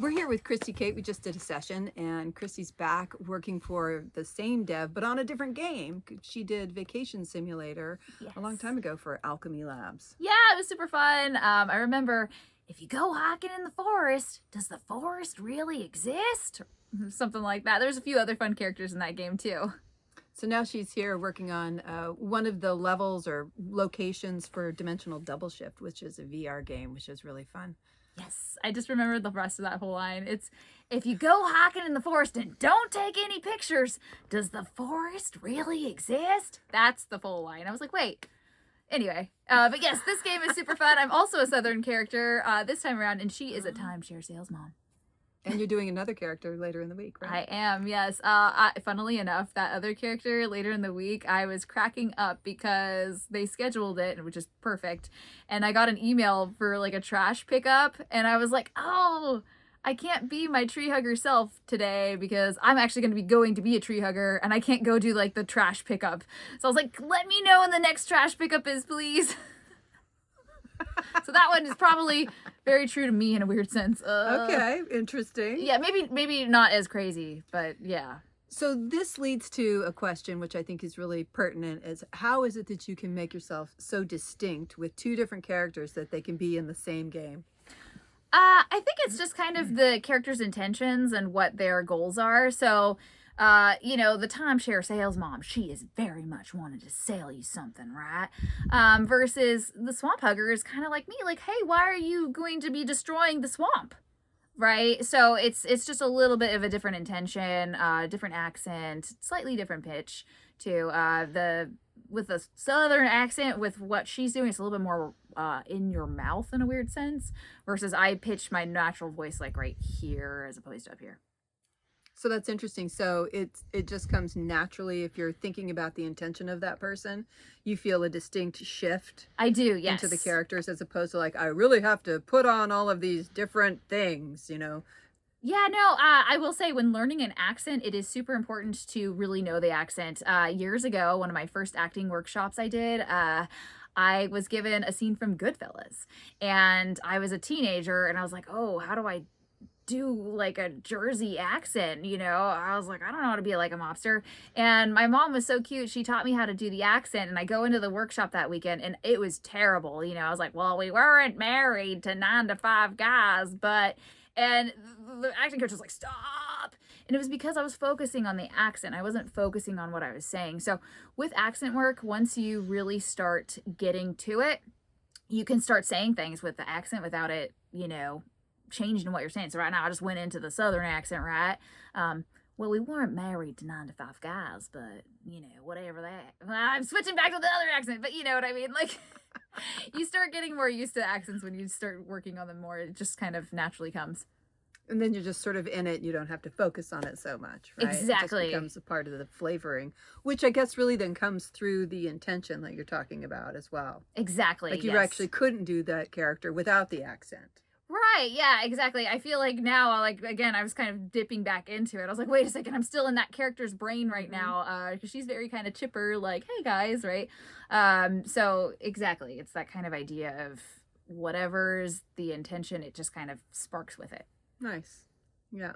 We're here with Christie Cate. We just did a session, and Christie's back working for the same dev, but on a different game. She did Vacation Simulator a long time ago for Alchemy Labs. Yeah, it was super fun. I remember, if you go hiking in the forest, does the forest really exist? Something like that. There's a few other fun characters in that game, too. So now she's here working on one of the levels or locations for Dimensional Double Shift, which is a VR game, which is really fun. Yes, I just remembered the rest of that whole line. It's, if you go hiking in the forest and don't take any pictures, does the forest really exist? That's the full line. I was like, wait. Anyway, but yes, this game is super fun. I'm also a Southern character this time around, and she is a timeshare sales mom. And you're doing another character later in the week, right? I am, yes. Funnily enough, that other character later in the week, I was cracking up because they scheduled it, which is perfect. And I got an email for like a trash pickup, and I was like, oh, I can't be my tree hugger self today because I'm actually going to be a tree hugger, and I can't go do like the trash pickup. So I was like, let me know when the next trash pickup is, please. So that one is probably very true to me in a weird sense. Okay, interesting. Yeah, maybe not as crazy, but yeah. So this leads to a question which I think is really pertinent, is how is it that you can make yourself so distinct with two different characters that they can be in the same game? I think it's just kind of the characters' intentions and what their goals are. So, the timeshare sales mom, she is very much wanting to sell you something, right? Versus the swamp hugger is kind of like me, like, hey, why are you going to be destroying the swamp? Right? So it's just a little bit of a different intention, different accent, slightly different pitch to with the Southern accent. With what she's doing, it's a little bit more in your mouth in a weird sense, versus I pitch my natural voice like right here as opposed to up here. So that's interesting. So it just comes naturally if you're thinking about the intention of that person. You feel a distinct shift. I do, yes. Into the characters, as opposed to like, I really have to put on all of these different things, Yeah, no, I will say when learning an accent, it is super important to really know the accent. Years ago, one of my first acting workshops I did, I was given a scene from Goodfellas, and I was a teenager, and I was like, oh, how do I do like a Jersey accent? I was like, I don't know how to be like a mobster. And my mom was so cute, she taught me how to do the accent, and I go into the workshop that weekend and it was terrible. I was like, well, we weren't married to 9-to-5 guys, and the acting coach was like, stop. And it was because I was focusing on the accent. I wasn't focusing on what I was saying. So with accent work, once you really start getting to it, you can start saying things with the accent without it, changing what you're saying. So right now I just went into the Southern accent, right? Well, we weren't married to 9-to-5 guys, but whatever that. Well, I'm switching back to the other accent, but you know what I mean? Like, you start getting more used to accents when you start working on them more. It just kind of naturally comes. And then you're just sort of in it. You don't have to focus on it so much, right? Exactly. It just becomes a part of the flavoring, which I guess really then comes through the intention that you're talking about as well. Exactly. Like you actually couldn't do that character without the accent. Right, yeah, exactly. I feel like now, again, I was kind of dipping back into it. I was like, wait a second, I'm still in that character's brain right now, because she's very kind of chipper, like, hey, guys, right? So, exactly, it's that kind of idea of whatever's the intention, it just kind of sparks with it. Nice. Yeah.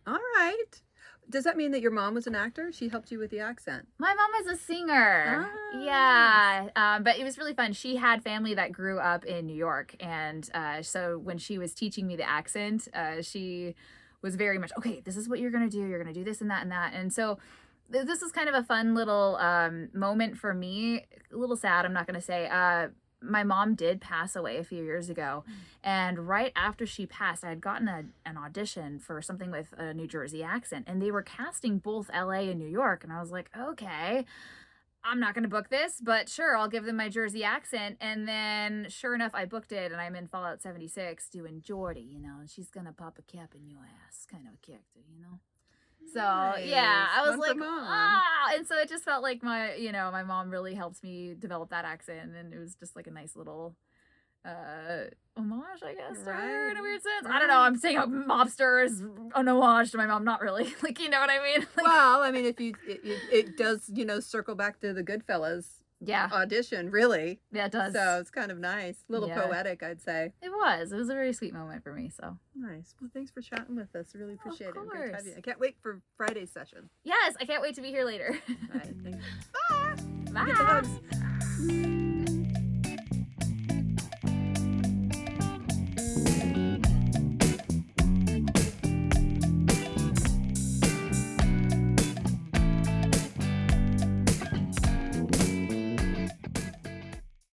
All right. Does that mean that your mom was an actor? She helped you with the accent? My mom is a singer. Yeah. But it was really fun. She had family that grew up in New York. And so when she was teaching me the accent, she was very much, okay, this is what you're going to do. You're going to do this and that and that. And so this is kind of a fun little moment for me. A little sad, I'm not going to say. My mom did pass away a few years ago, and right after she passed, I had gotten an audition for something with a New Jersey accent, and they were casting both LA and New York, and I was like, okay, I'm not going to book this, but sure, I'll give them my Jersey accent. And then sure enough, I booked it, and I'm in Fallout 76 doing Geordie, and she's going to pop a cap in your ass kind of a character, So, nice. Yeah, I was One like, and so it just felt like my mom really helped me develop that accent, and it was just like a nice little homage, I guess, to her in a weird sense. I don't know, I'm saying a mobster is an homage to my mom, not really. Like, you know what I mean? Like, well, I mean, if it does, circle back to the Goodfellas audition, really. Yeah, it does. So it's kind of nice. A little Yeah. poetic, I'd say. It was a very sweet moment for me, so. Nice. Well, thanks for chatting with us. Really appreciate it. Great to have course. you. I can't wait for Friday's session. Yes, I can't wait to be here later. All right. Thanks. Bye. Bye. Get the hugs.